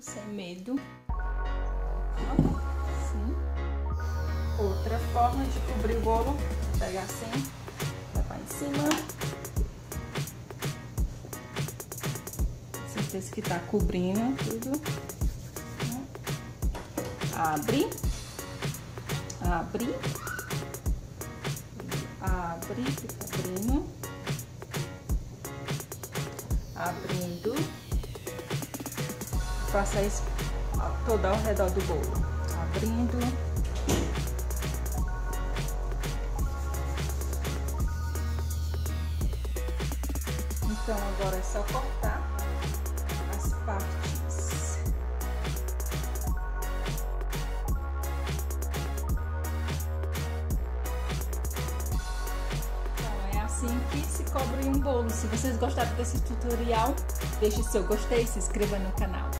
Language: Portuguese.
sem medo. Assim. Outra forma de cobrir o bolo, pegar assim, levar em cima. Certeza que tá cobrindo tudo. Abre, abre, abre, fica abrindo, abrindo. Faça isso todo ao redor do bolo, abrindo. Então agora é só cortar as partes. Então é assim que se cobre um bolo. Se vocês gostaram desse tutorial, deixe seu gostei e se inscreva no canal.